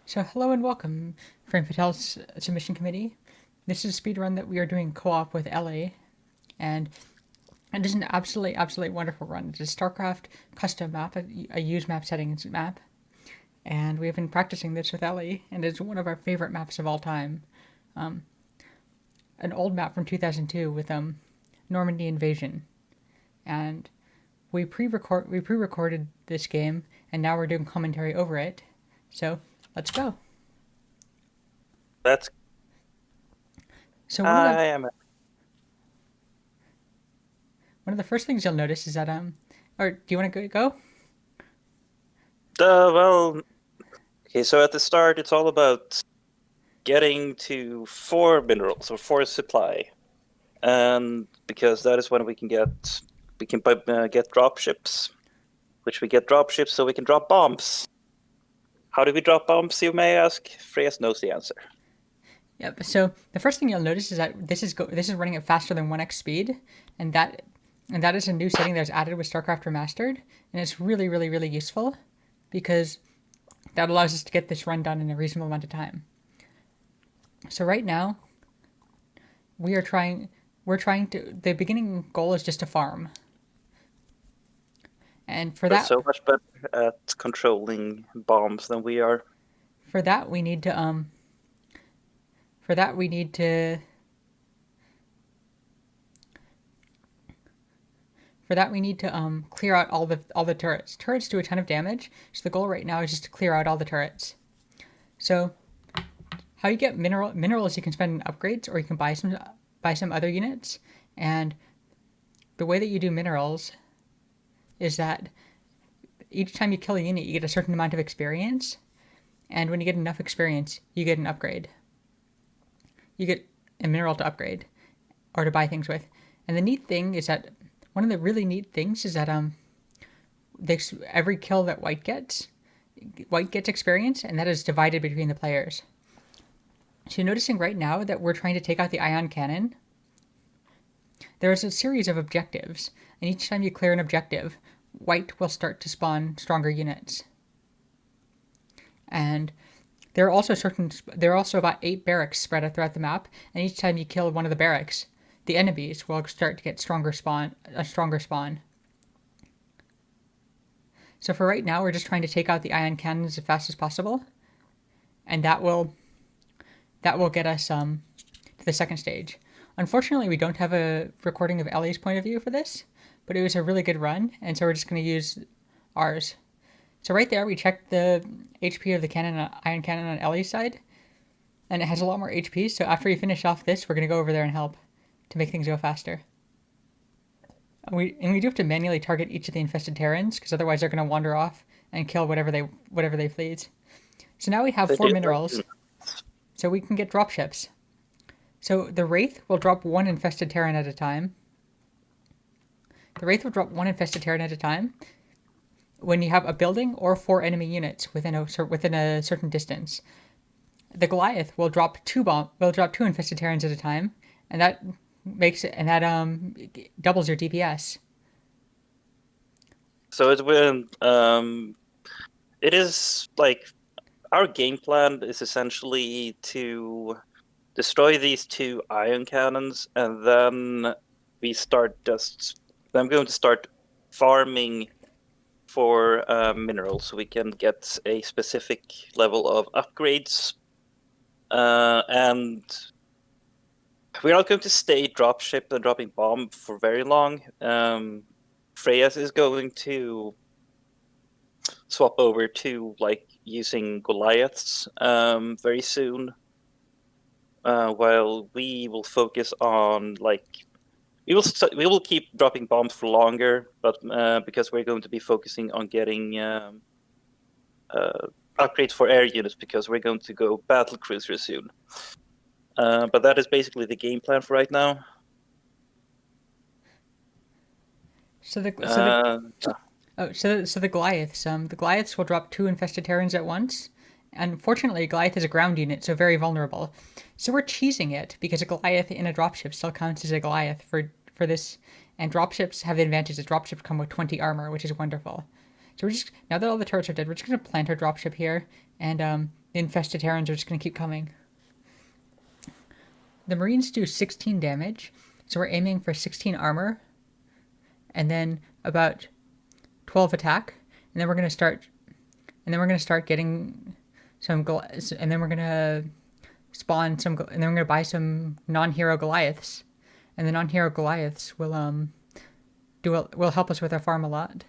So hello and welcome, Frank Patel's submission committee. This is a speed run that we are doing co-op with Ellie, and it is an absolutely wonderful run. It's a StarCraft custom map, a use map settings map, and we have been practicing this with Ellie, and it's one of our favorite maps of all time. An old map from 2002 with Normandy invasion, and we pre-recorded this game, and now we're doing commentary over it. So let's go. That's So I am one of the first things you'll notice is that or do you want to go? well. Okay, so at the start, it's all about getting to 4 minerals or 4 supply, and because that is when we can get drop ships, which we get drop ships so we can drop bombs. How do we drop bombs? You may ask. Freya knows the answer. Yep. So the first thing you'll notice is that this is running at faster than 1x speed, and that is a new setting that was added with StarCraft Remastered, and it's really useful because that allows us to get this run done in a reasonable amount of time. So right now, we're trying to the beginning goal is just to farm. And We're so much better at controlling bombs than we are. for that we need to for that we need to For that, we need to clear out all the turrets. Turrets do a ton of damage, so the goal right now is just to clear out all the turrets. So, how you get minerals you can spend in upgrades, or you can buy some other units. And the way that you do minerals is that each time you kill a unit, you get a certain amount of experience, and when you get enough experience, you get an upgrade. You get a mineral to upgrade or to buy things with. And the neat thing is that one of the really neat things is that every kill that white gets experience, and that is divided between the players. So you're noticing right now that we're trying to take out the ion cannon. There is a series of objectives, and each time you clear an objective, white will start to spawn stronger units. And there are also about 8 barracks spread out throughout the map, and each time you kill one of the barracks, the enemies will start to get a stronger spawn. So for right now, we're just trying to take out the ion cannons as fast as possible, and that will get us to the second stage. Unfortunately, we don't have a recording of Ellie's point of view for this, but it was a really good run, and so we're just going to use ours. So right there, we checked the HP of the ion cannon on Ellie's side, and it has a lot more HP. So after we finish off this, we're going to go over there and help to make things go faster. We do have to manually target each of the infested Terrans, because otherwise they're going to wander off and kill whatever they flees. So now we have 4 minerals, so we can get dropships. So the Wraith will drop 1 infested Terran at a time. The Wraith will drop 1 infested Terran at a time when you have a building or 4 enemy units within a certain distance. The Goliath will drop 2 infested Terrans at a time, and that doubles your DPS. So it is like our game plan is essentially to destroy these 2 ion cannons, and then I'm going to start farming for minerals so we can get a specific level of upgrades. And we're not going to stay dropship and dropping bomb for very long. Freya is going to swap over to using Goliaths very soon, while we will focus on we will keep dropping bombs for longer, but because we're going to be focusing on getting upgrades for air units, because we're going to go battle cruiser soon. But that is basically the game plan for right now. So the Goliaths will drop 2 infested Terrans at once. Unfortunately, Goliath is a ground unit, so very vulnerable. So we're cheesing it because a Goliath in a dropship still counts as a Goliath for this. And dropships have the advantage that dropships come with 20 armor, which is wonderful. So we're just, now that all the turrets are dead, we're just going to plant our dropship here, and the infested Terrans are just going to keep coming. The Marines do 16 damage, so we're aiming for 16 armor, and then about 12 attack, and then we're going to start, getting some, and then we're going to spawn some, and then we're going to buy some non-hero Goliaths, and the non-hero Goliaths will will help us with our farm a lot.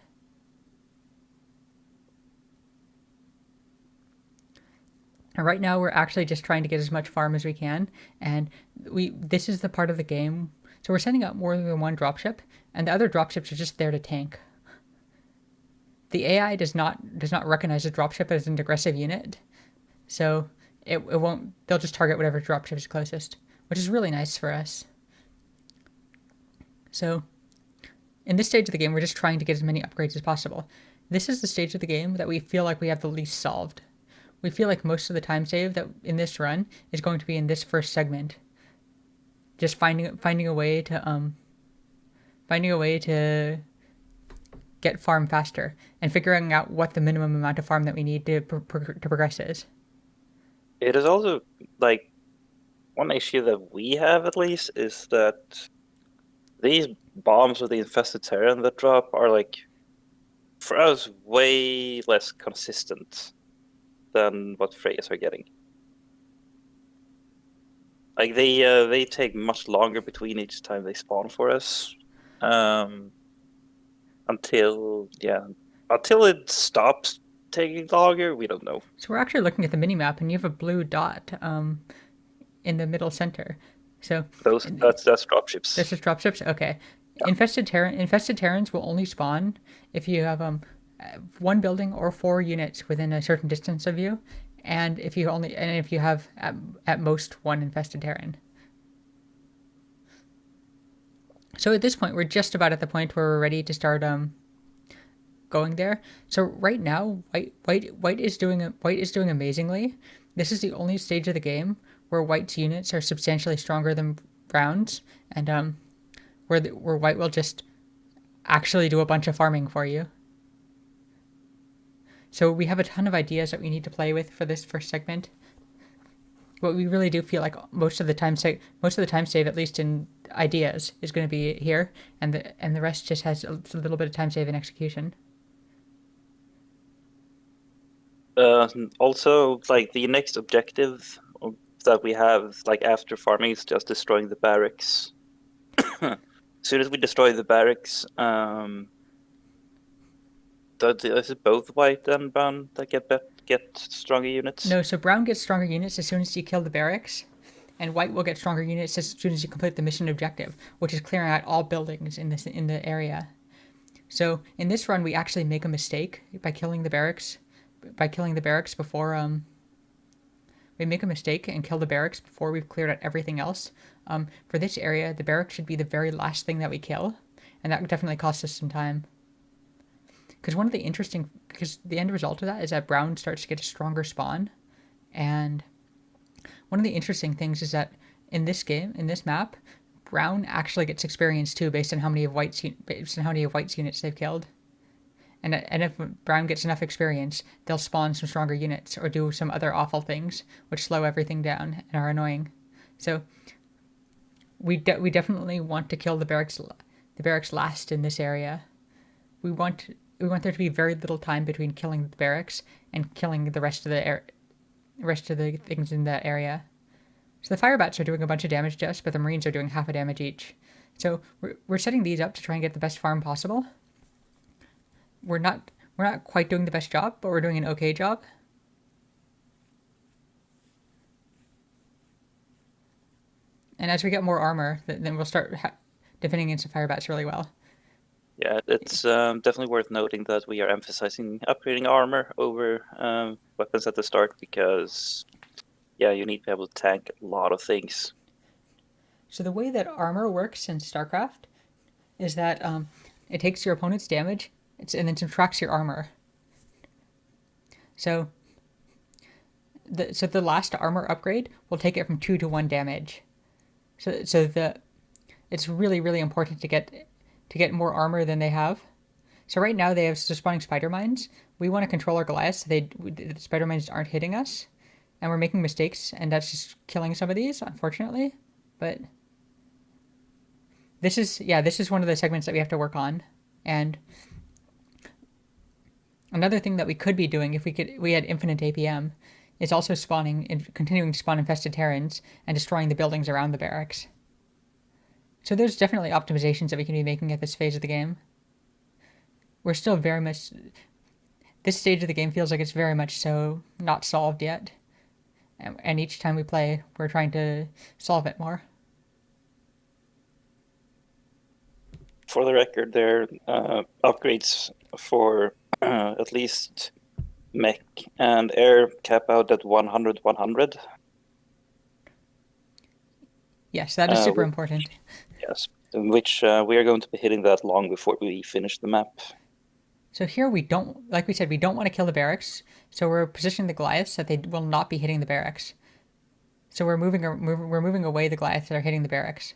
And right now we're actually just trying to get as much farm as we can, and this is the part of the game. So we're sending out more than one dropship, and the other dropships are just there to tank. The AI does not recognize a dropship as an aggressive unit, so it won't. They'll just target whatever dropship is closest, which is really nice for us. So in this stage of the game, we're just trying to get as many upgrades as possible. This is the stage of the game that we feel like we have the least solved. We feel like most of the time save that in this run is going to be in this first segment. Just finding a way to get farm faster and figuring out what the minimum amount of farm that we need to progress is. It is also like one issue that we have at least is that these bombs with the infested terran that drop are like for us way less consistent than what Freyas are getting. Like they take much longer between each time they spawn for us, until it stops taking longer. We don't know. So we're actually looking at the minimap, and you have a blue dot in the middle center. So that's dropships. This is dropships. Okay. Yeah. Infested Terrans will only spawn if you have one building or 4 units within a certain distance of you, and if you have at most one infested Terran. So at this point, we're just about at the point where we're ready to start going there. So right now, white is doing amazingly. This is the only stage of the game where white's units are substantially stronger than brown's, and where white will just actually do a bunch of farming for you. So we have a ton of ideas that we need to play with for this first segment. But we really do feel like most of the time save, at least in ideas, is going to be here, and the rest just has a little bit of time save in execution. Also, like the next objective that we have, like after farming, is just destroying the barracks. As soon as we destroy the barracks, is it both white and brown that get stronger units? No, so brown gets stronger units as soon as you kill the barracks, and white will get stronger units as soon as you complete the mission objective, which is clearing out all buildings in the area. So in this run, we actually make a mistake by killing the barracks. Before we make a mistake and kill the barracks before we've cleared out everything else. For this area, the barracks should be the very last thing that we kill, and that definitely costs us some time. Because the end result of that is that brown starts to get a stronger spawn, and one of the interesting things is that in this map, brown actually gets experience too, based on how many of white's units they've killed. And if brown gets enough experience, they'll spawn some stronger units or do some other awful things, which slow everything down and are annoying. So we definitely want to kill the barracks last in this area. We want there to be very little time between killing the barracks and killing the rest of the things in that area. So the firebats are doing a bunch of damage to us, but the marines are doing half a damage each. So we're setting these up to try and get the best farm possible. We're not quite doing the best job, but we're doing an okay job. And as we get more armor, then we'll start defending against the firebats really well. Yeah, it's definitely worth noting that we are emphasizing upgrading armor over weapons at the start because, yeah, you need to be able to tank a lot of things. So the way that armor works in StarCraft is that it takes your opponent's damage and then subtracts your armor. So the last armor upgrade will take it from 2 to 1 damage. So it's really, really important to get more armor than they have. So right now they have spawning spider mines. We want to control our Goliaths so the spider mines aren't hitting us, and we're making mistakes, and that's just killing some of these, unfortunately. But this is one of the segments that we have to work on. And another thing that we could be doing if we had infinite APM is also spawning and continuing to spawn infested Terrans and destroying the buildings around the barracks. So there's definitely optimizations that we can be making at this phase of the game. We're still very much this stage of the game feels like it's very much so not solved yet. And each time we play, we're trying to solve it more. For the record, there are upgrades for at least mech and air cap out at 100, 100. Yes, that is super important. Yes, which we are going to be hitting that long before we finish the map. So here we don't, like we said, we don't want to kill the barracks. So we're positioning the Goliaths so that they will not be hitting the barracks. So we're moving away the Goliaths that are hitting the barracks.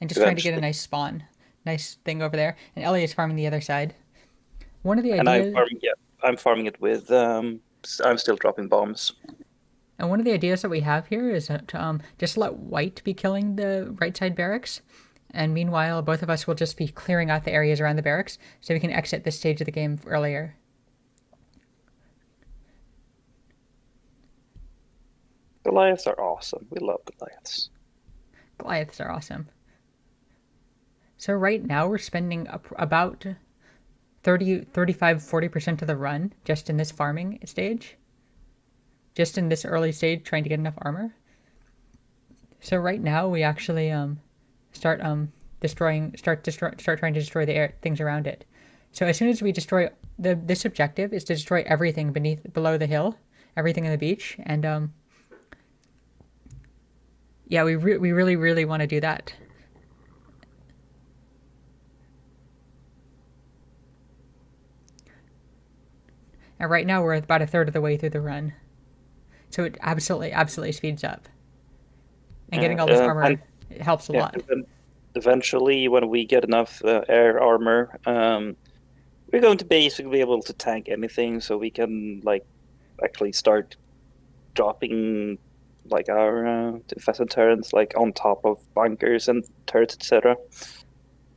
And just trying to get a nice spawn. Nice thing over there. And Ellie is farming the other side. One of the ideas... I'm farming it with... I'm still dropping bombs. And one of the ideas that we have here is to just let white be killing the right side barracks. And meanwhile, both of us will just be clearing out the areas around the barracks so we can exit this stage of the game earlier. Goliaths are awesome. We love Goliaths. Goliaths are awesome. So right now we're spending about 30, 35, 40% of the run just in this farming stage. Just in this early stage trying to get enough armor. So right now we actually start trying to destroy the things around it. So as soon as we destroy this objective is to destroy everything below the hill, everything on the beach, and yeah, we really want to do that. And right now we're about a third of the way through the run, so it absolutely speeds up. And getting all this armor it helps a lot. Eventually, when we get enough air armor, we're going to basically be able to tank anything, so we can actually start dropping our infested turrets on top of bunkers and turrets, etc.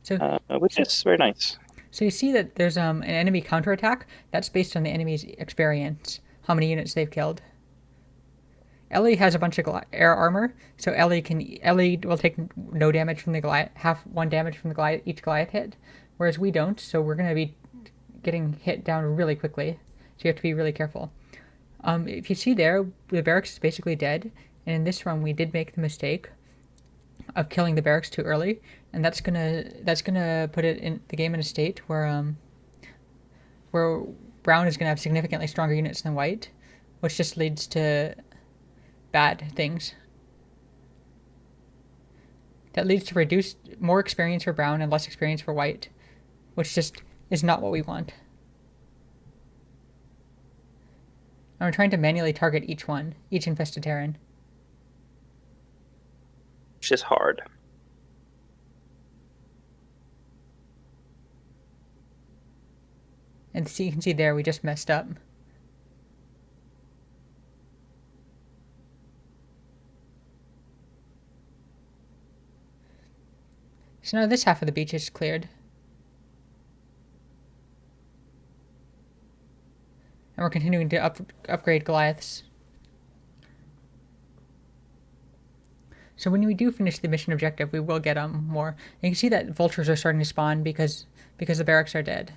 So, which is very nice. So you see that there's an enemy counterattack. That's based on the enemy's experience, how many units they've killed. Ellie has a bunch of air armor, so Ellie will take no damage from the Goliath, half one damage from the Goliath, each Goliath hit, whereas we don't. So we're gonna be getting hit down really quickly. So you have to be really careful. If you see there, the barracks is basically dead, and in this run we did make the mistake of killing the barracks too early, and that's gonna put it in the game in a state where brown is gonna have significantly stronger units than white, which just leads to bad things. That leads to more experience for brown and less experience for white, which just is not what we want. And we're trying to manually target each infested Terran. Which is hard. And you can see there, we just messed up. So now this half of the beach is cleared. And we're continuing to upgrade Goliaths. So when we do finish the mission objective, we will get more. And you can see that vultures are starting to spawn because the barracks are dead.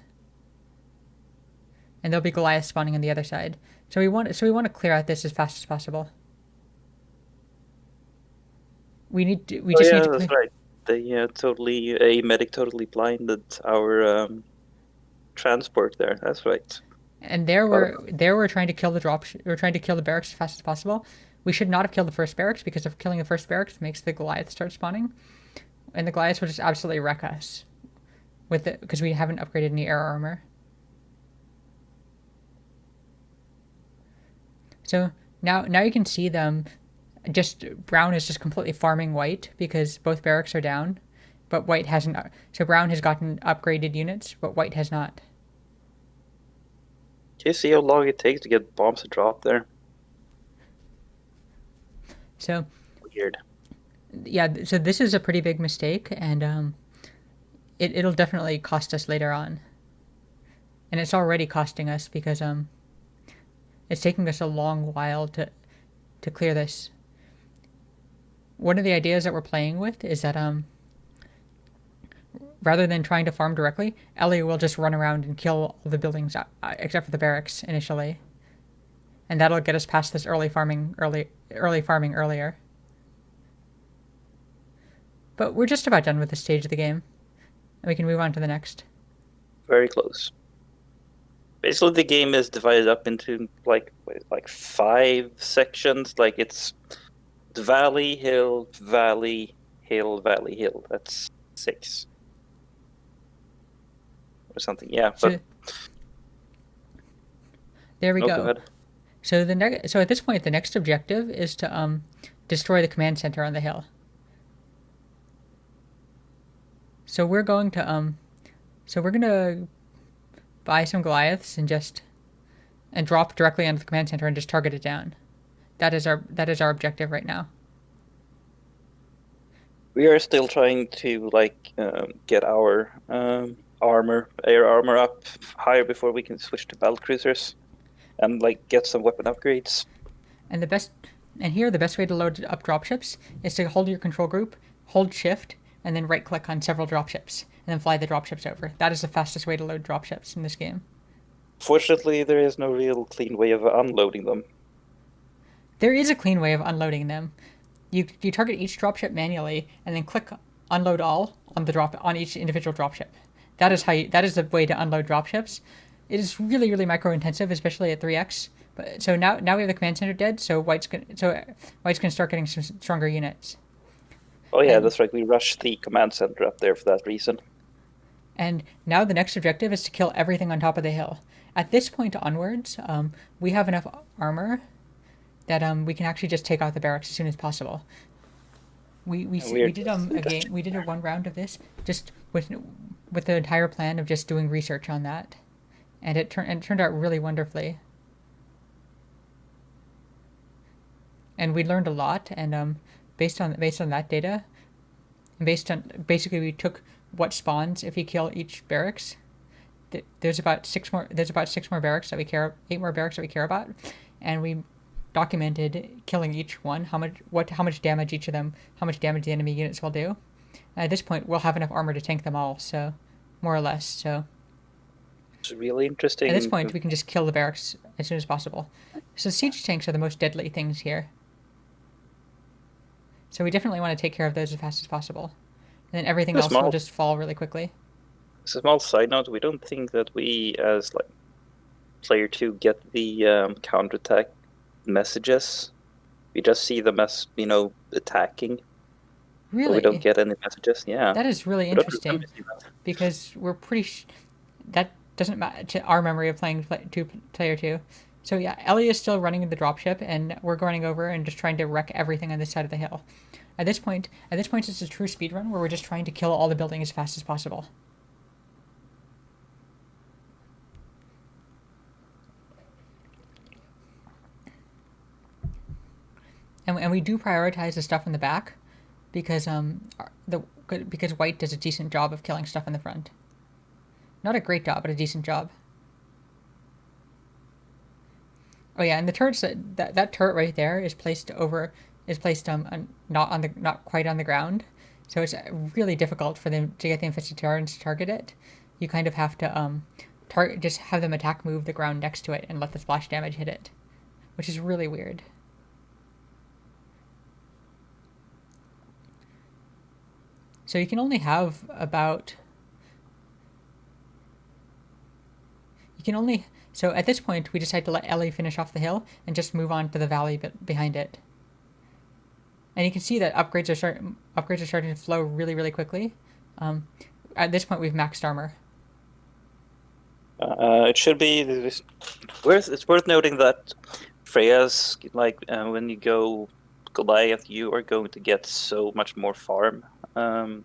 And there'll be Goliaths spawning on the other side. So we want to clear out this as fast as possible. We just need to clear. That's right. A medic totally blinded our transport there. That's right. And we're trying to kill we're trying to kill the barracks as fast as possible. We should not have killed the first barracks, because if killing the first barracks makes the Goliaths start spawning, and the Goliaths will just absolutely wreck us because we haven't upgraded any air armor. So now you can see them. Just brown is just completely farming white because both barracks are down, but white hasn't. So brown has gotten upgraded units, but white has not. Can you see how long it takes to get bombs to drop there? So Weird. yeah, so this is a pretty big mistake, and it'll definitely cost us later on, and it's already costing us because it's taking us a long while to clear this. One of the ideas that we're playing with is that rather than trying to farm directly, Ellie will just run around and kill all the buildings except for the barracks initially, and that'll get us past this early farming earlier. But we're just about done with this stage of the game, and we can move on to the next. Very close. Basically, the game is divided up into like 5 sections. Like it's valley, hill, valley, hill, valley, hill. That's 6 or something. Yeah, So but there we no, go go. ahead. So at this point, the next objective is to destroy the command center on the hill. So we're going to buy some Goliaths and drop directly onto the command center and just target it down. That is our objective right now. We are still trying to get our air armor up higher before we can switch to battle cruisers and get some weapon upgrades. And the best way to load up dropships is to hold your control group, hold shift, and then right click on several dropships, and then fly the dropships over. That is the fastest way to load dropships in this game. Fortunately, there is no real clean way of unloading them. There is a clean way of unloading them. You target each dropship manually, and then click unload all on each individual dropship. That is the way to unload dropships. It is really really micro intensive, especially at 3x. But so now we have the command center dead, so white's gonna start getting some stronger units. Oh yeah, that's right. We rushed the command center up there for that reason. And now the next objective is to kill everything on top of the hill. At this point onwards, we have enough armor that we can actually just take out the barracks as soon as possible. We did a one round of this just with the entire plan of just doing research on that, and it turned out really wonderfully. And we learned a lot, and based on that data, basically we took what spawns if you kill each barracks. There's about 8 more barracks that we care about, and we documented killing each one, how much damage each of them, how much damage the enemy units will do. And at this point, we'll have enough armor to tank them all, so more or less. So it's really interesting. At this point, we can just kill the barracks as soon as possible. So siege tanks are the most deadly things here. So we definitely want to take care of those as fast as possible, and then everything else will just fall really quickly. As a small side note, we don't think that we, as player 2, get the counterattack messages. We just see them as attacking. Really? But we don't get any messages. Yeah. That is really interesting because we're that doesn't match our memory of playing player 2. So yeah, Ellie is still running the dropship, and we're going over and just trying to wreck everything on this side of the hill. At this point, it's a true speed run where we're just trying to kill all the buildings as fast as possible. And we do prioritize the stuff in the back because because white does a decent job of killing stuff in the front. Not a great job, but a decent job. Oh yeah, and the turrets that turret right there is placed not quite on the ground, so it's really difficult for them to get the infested Terrans to target it. You kind of have to just have them attack move the ground next to it and let the splash damage hit it, which is really weird. So you can only have about So at this point, we decide to let Ellie finish off the hill and just move on to the valley behind it. And you can see that upgrades are starting to flow really, really quickly. At this point, we've maxed armor. It should be. It's worth noting that Freya's when you go Goliath, you are going to get so much more farm. Because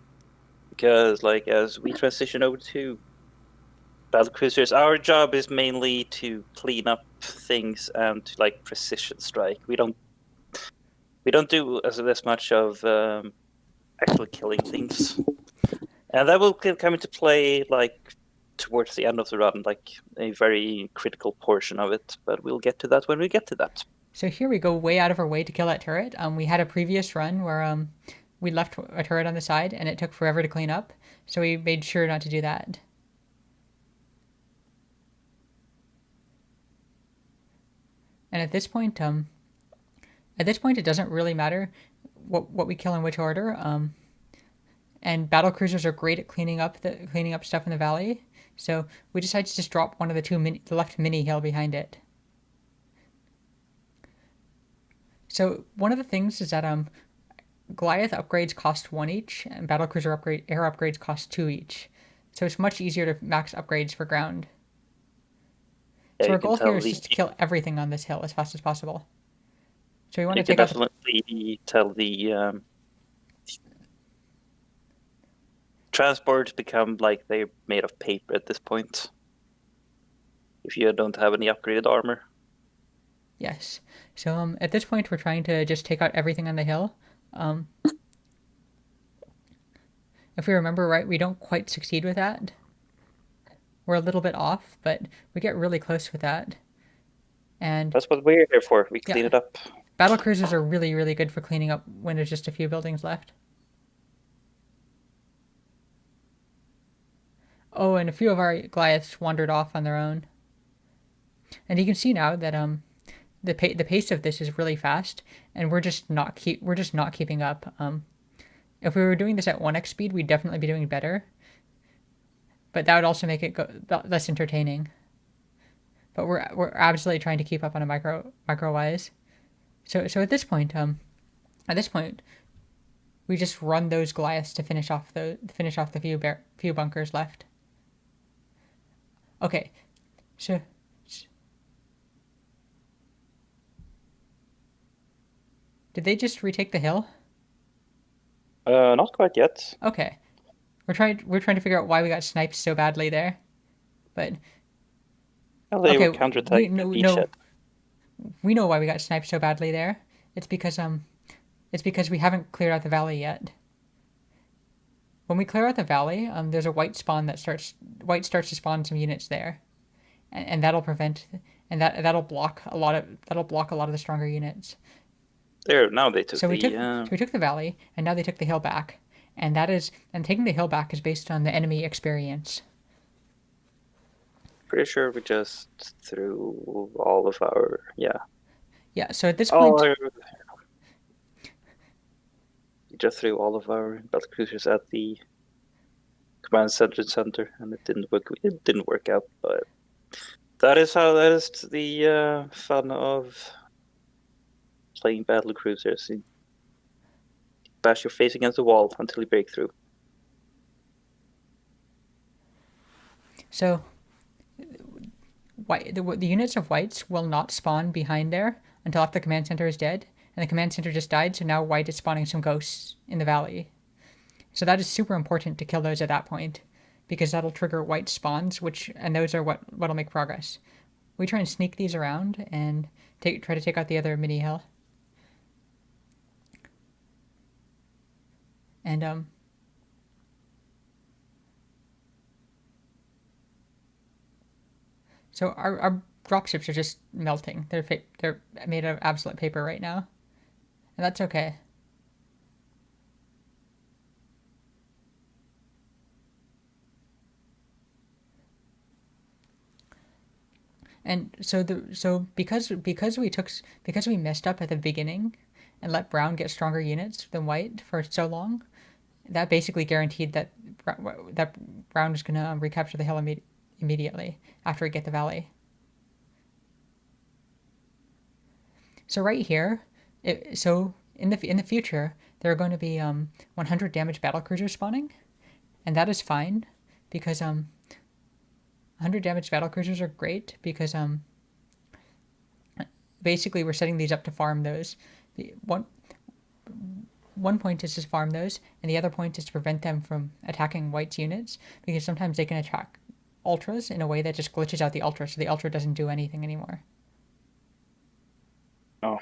because like as we transition over to battlecruisers, our job is mainly to clean up things and to like precision strike. We don't do as much of actually killing things, and that will come into play like towards the end of the run, like a very critical portion of it. But we'll get to that when we get to that. So here we go way out of our way to kill that turret. We had a previous run where we left a turret on the side and it took forever to clean up, so we made sure not to do that. And at this point, it doesn't really matter what we kill in which order. And battle cruisers are great at cleaning up stuff in the valley. So we decided to just drop one of the left mini hill behind it. So one of the things is that Goliath upgrades cost 1 each, and battlecruiser air upgrades cost 2 each. So it's much easier to max upgrades for ground. Yeah, So you our can goal here tell is just to kill everything on this hill as fast as possible. So we want you to can take out definitely tell the transports become like they're made of paper at this point. If you don't have any upgraded armor. Yes. So at this point, we're trying to just take out everything on the hill. Um, if we remember right, we don't quite succeed with that. We're a little bit off, but we get really close with that. And That's what we're here for. We clean yeah, it up. battle cruisers are really, really good for cleaning up when there's just a few buildings left. Oh, and a few of our Goliaths wandered off on their own. And you can see now that the pace of this is really fast, and we're just not keeping up. If we were doing this at 1x speed, we'd definitely be doing better. But that would also make it less entertaining. But we're absolutely trying to keep up on a micro wise. So at this point, we just run those Goliaths to finish off the few bunkers left. Okay, so did they just retake the hill? Not quite yet. Okay, we're trying to figure out why we got sniped so badly there. But Well, they were okay, we counterattacking the no beachhead. we know why we got sniped so badly there. It's because we haven't cleared out the valley yet. When we clear out the valley, there's a white starts to spawn some units there, and that'll prevent and that'll block a lot of the stronger units. There, now they took So we took the. the valley, and now they took the hill back, and taking the hill back is based on the enemy experience. Pretty sure we just threw all of our Yeah. So at this Oh, point, we just threw all of our battlecruisers at the command center, and it didn't work. It didn't work out, but that is the fun of playing battlecruisers. You bash your face against the wall until you break through. so the units of whites will not spawn behind there until after the command center is dead, and the command center just died. So now white is spawning some ghosts in the valley. So that is super important to kill those at that point, because that'll trigger white spawns, and those are what'll make progress. We try and sneak these around and try to take out the other mini hill. And so our dropships are just melting. They're made of absolute paper right now, and that's okay. And so because we messed up at the beginning and let brown get stronger units than white for so long, that basically guaranteed that brown is gonna recapture the hill immediately after we get the valley. So right here, so in the future there are going to be 100 damage battle cruisers spawning, and that is fine because 100 damage battle cruisers are great because basically we're setting these up to farm those. one point is to farm those, and the other point is to prevent them from attacking white's units, because sometimes they can attack ultras in a way that just glitches out the ultra, so the ultra doesn't do anything anymore. Oh,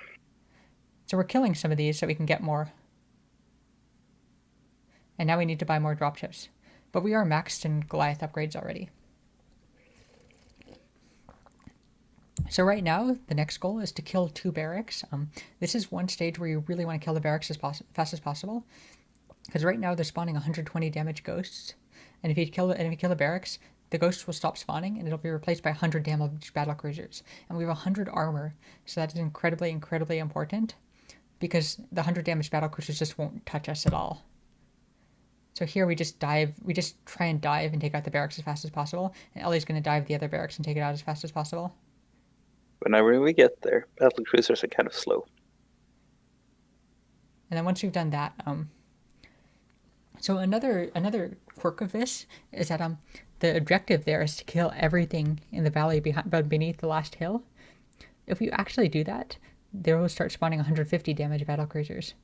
So we're killing some of these so we can get more. And now we need to buy more dropships. But we are maxed in Goliath upgrades already. So right now, the next goal is to kill 2 barracks. This is one stage where you really want to kill the barracks as fast as possible, because right now they're spawning 120 damage ghosts, and if you kill the barracks, the ghosts will stop spawning, and it'll be replaced by 100 damage battle cruisers. And we have 100 armor, so that is incredibly, incredibly important, because the 100 damage battle cruisers just won't touch us at all. So here we just try and dive and take out the barracks as fast as possible, and Ellie's going to dive the other barracks and take it out as fast as possible. whenever we get there, battle cruisers are kind of slow. And then once we've done that, so another quirk of this is that the objective there is to kill everything in the valley beneath the last hill. If you actually do that, they will start spawning 150 damage battle cruisers,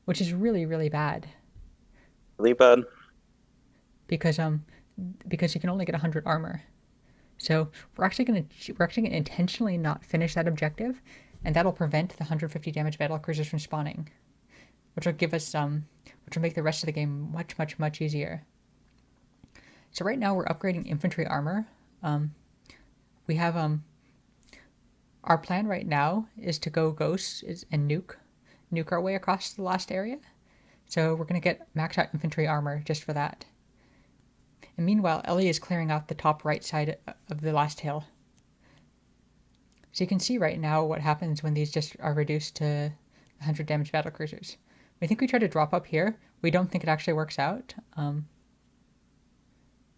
which is really, really bad. Really bad. Because you can only get 100 armor. So we're actually gonna intentionally not finish that objective, and that'll prevent the 150 damage battle cruisers from spawning, which will give us which will make the rest of the game much, much, much easier. So right now we're upgrading infantry armor. We have our plan right now is to go ghosts and nuke our way across the last area. So we're gonna get max out infantry armor just for that. And meanwhile, Ellie is clearing out the top right side of the last hill. So you can see right now what happens when these just are reduced to 100 damage battle cruisers. We think we try to drop up here. We don't think it actually works out.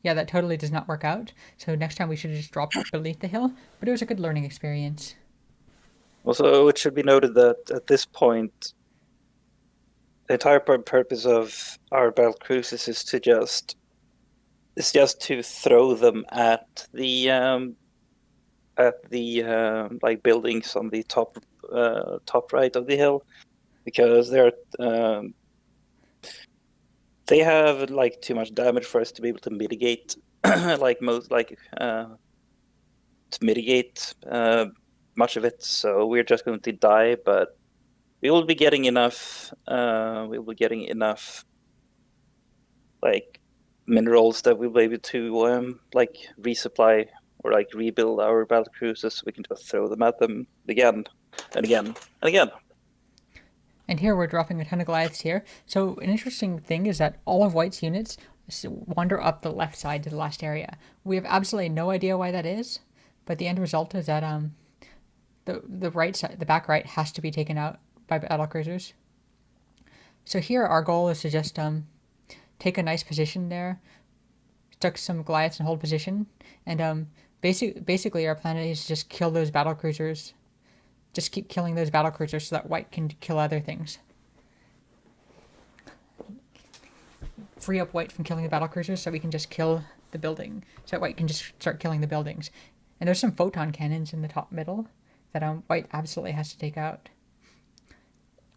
Yeah, that totally does not work out. So next time we should just drop beneath the hill. But it was a good learning experience. Also, it should be noted that at this point, the entire purpose of our battle cruisers is just to throw them at the like buildings on the top right of the hill, because they have like too much damage for us to be able to mitigate to mitigate much of it. So we're just going to die, but we will be getting enough. We will be getting enough like minerals that we'll be able to like resupply or like rebuild our battle cruisers, so we can just throw them at them again and again and again. And here we're dropping a ton of Goliaths here. So an interesting thing is that all of White's units wander up the left side to the last area. We have absolutely no idea why that is, but the end result is that the right side, the back right, has to be taken out by battle cruisers. So here our goal is to just take a nice position there, stuck some Goliaths and hold position, and basically our plan is to just kill those battle cruisers. Just keep killing those battle cruisers so that White can kill other things. Free up White from killing the battle cruisers so we can just kill the building. So that White can just start killing the buildings. And there's some photon cannons in the top middle that White absolutely has to take out.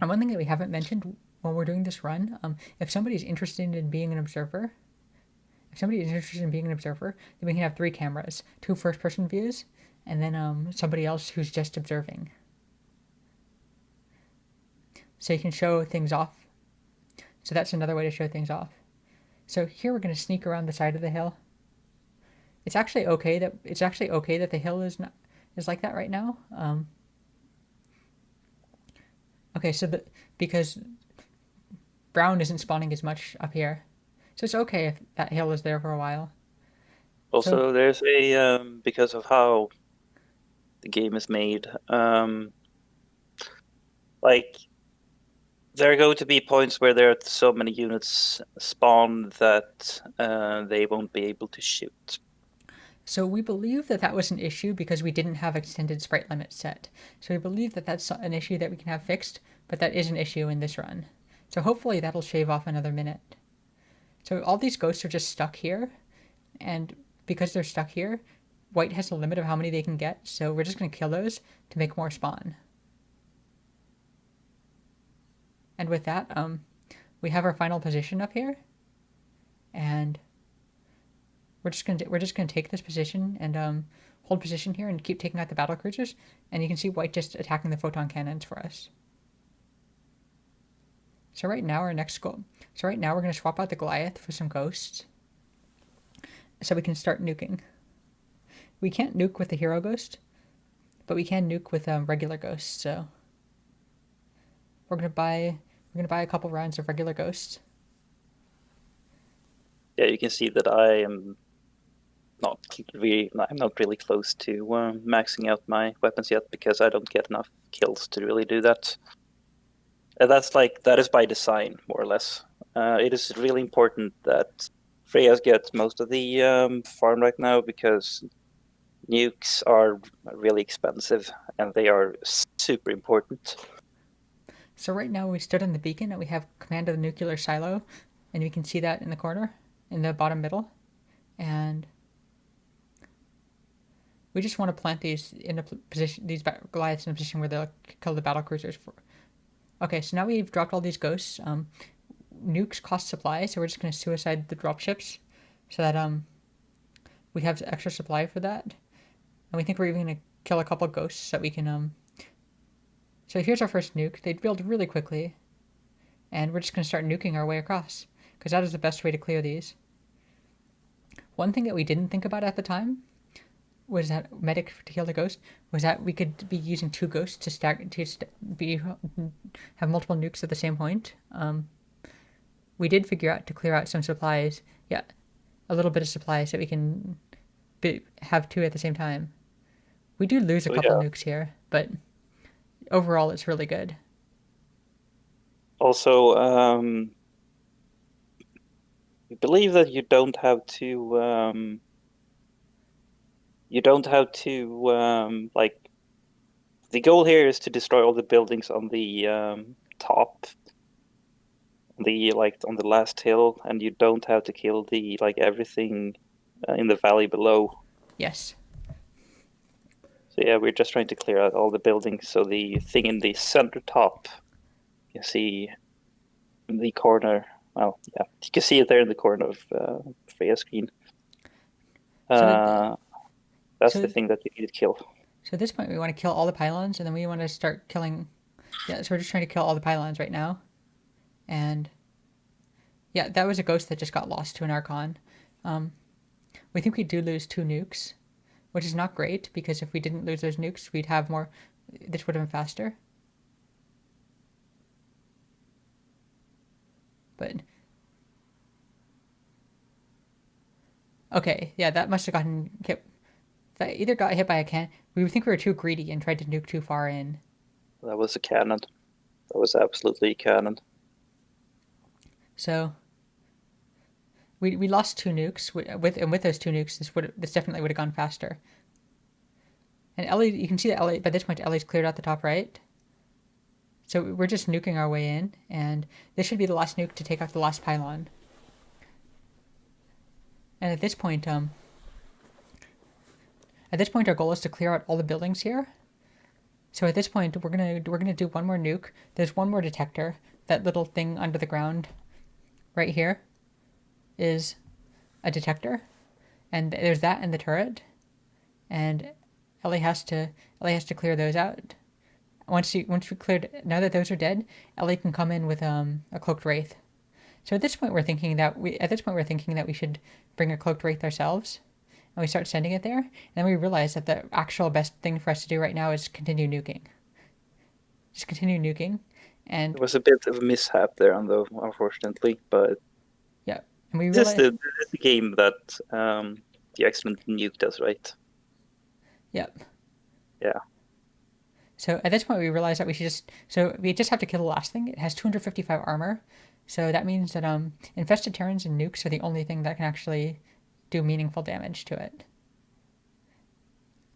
And one thing that we haven't mentioned when we're doing this run, if somebody's interested in being an observer, then we can have 3 cameras, 2 first-person views, and then somebody else who's just observing. So you can show things off. So that's another way to show things off. So here we're going to sneak around the side of the hill. It's actually okay that the hill is like that right now. Okay, so because brown isn't spawning as much up here, so it's okay if that hill is there for a while. Also, there's because of how the game is made, like there are going to be points where there are so many units spawned that they won't be able to shoot. So we believe that was an issue because we didn't have extended sprite limit set. So we believe that that's an issue that we can have fixed, but that is an issue in this run. So hopefully that'll shave off another minute. So all these ghosts are just stuck here, and because they're stuck here, White has a limit of how many they can get, so we're just going to kill those to make more spawn. And with that, we have our final position up here, and we're just gonna take this position and hold position here and keep taking out the battle cruisers. And you can see white just attacking the photon cannons for us. So right now our next goal. So right now we're gonna swap out the Goliath for some ghosts, so we can start nuking. We can't nuke with the hero ghost, but we can nuke with regular ghosts. So we're gonna buy a couple rounds of regular ghosts. Yeah, you can see that I'm not really close to maxing out my weapons yet because I don't get enough kills to really do that. And that is by design, more or less. It is really important that Freya's gets most of the farm right now because nukes are really expensive and they are super important. So right now we stood on the beacon and we have command of the nuclear silo, and you can see that in the corner, in the bottom middle, and we just want to plant these in a position, these Goliaths in a position where they'll kill the battle cruisers. Okay, so now we've dropped all these ghosts. Nukes cost supply, so we're just gonna suicide the dropships, so that we have extra supply for that, and we think we're even gonna kill a couple ghosts so that we can. So here's our first nuke. They build really quickly, and we're just gonna start nuking our way across because that is the best way to clear these. One thing that we didn't think about at the time was that medic to kill the ghost was that we could be using two ghosts to have multiple nukes at the same point. We did figure out to clear out some supplies. Yeah, a little bit of supplies so we can have two at the same time. We do lose a So couple yeah. nukes here, but overall it's really good. Also, I believe that you don't have to. You don't have to like. The goal here is to destroy all the buildings on the top, on the last hill, and you don't have to kill the everything in the valley below. Yes. So yeah, we're just trying to clear out all the buildings. So the thing in the center top, you see in the corner. Well, yeah, you can see it there in the corner of Freya's screen. So That's the so thing that you need to kill. so at this point we want to kill all the pylons, and then we want to start killing. Yeah, so we're just trying to kill all the pylons right now, and yeah, that was a ghost that just got lost to an Archon. Um, we think we do lose two nukes, which is not great because if we didn't lose those nukes, we'd have more. This would have been faster. But okay, yeah, that must have gotten hit. That either got hit by a can. We think we were too greedy and tried to nuke too far in. That was a cannon. That was absolutely a cannon. So we lost two nukes with those two nukes. This definitely would have gone faster. And Ellie, you can see that Ellie by this point Ellie's cleared out the top right. So we're just nuking our way in, and this should be the last nuke to take out the last pylon. And at this point, our goal is to clear out all the buildings here. So at this point, we're gonna do one more nuke. There's one more detector. That little thing under the ground, right here, is a detector, and there's that in the turret. And Ellie has to clear those out. Once we cleared, now that those are dead, Ellie can come in with a cloaked wraith. So at this point, we're thinking that we should bring a cloaked wraith ourselves, and we start sending it there. And then we realize that the actual best thing for us to do right now is continue nuking. Just continue nuking, It and was a bit of a mishap there, though, unfortunately. But yeah, and we this is realize the game that the excellent nuke does, right? yeah. Yeah. So at this point, we realize that we just have to kill the last thing. It has 255 armor, so that means that infested Terrans and nukes are the only thing that can actually do meaningful damage to it.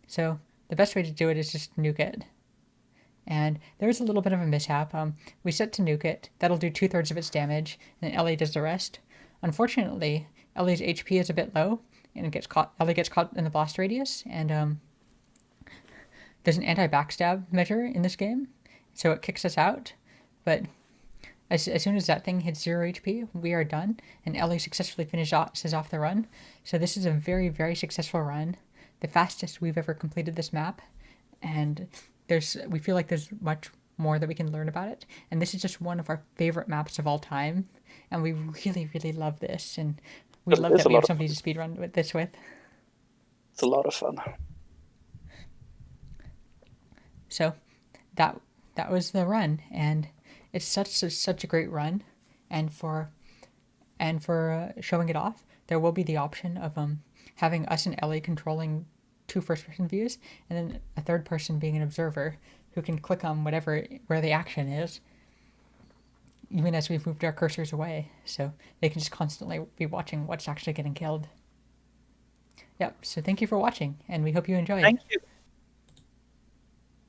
So the best way to do it is just nuke it. And there was a little bit of a mishap. We set to nuke it. That'll do 2/3 of its damage, and then Ellie does the rest. Unfortunately, Ellie's HP is a bit low, and Ellie gets caught in the blast radius, and there's an anti-backstab measure in this game, so it kicks us out. But As soon as that thing hits 0 HP, we are done, and Ellie successfully finishes off the run. So this is a very, very successful run, the fastest we've ever completed this map, and we feel like there's much more that we can learn about it. And this is just one of our favorite maps of all time, and we really, really love this, and we love It's that a we have lot of somebody to speedrun with this with. it's a lot of fun. So that that was the run, and it's such a great run, and for showing it off, there will be the option of having us and Ellie controlling two first person views, and then a third person being an observer who can click on where the action is, even as we've moved our cursors away, so they can just constantly be watching what's actually getting killed. Yep. So thank you for watching, and we hope you enjoyed. Thank you.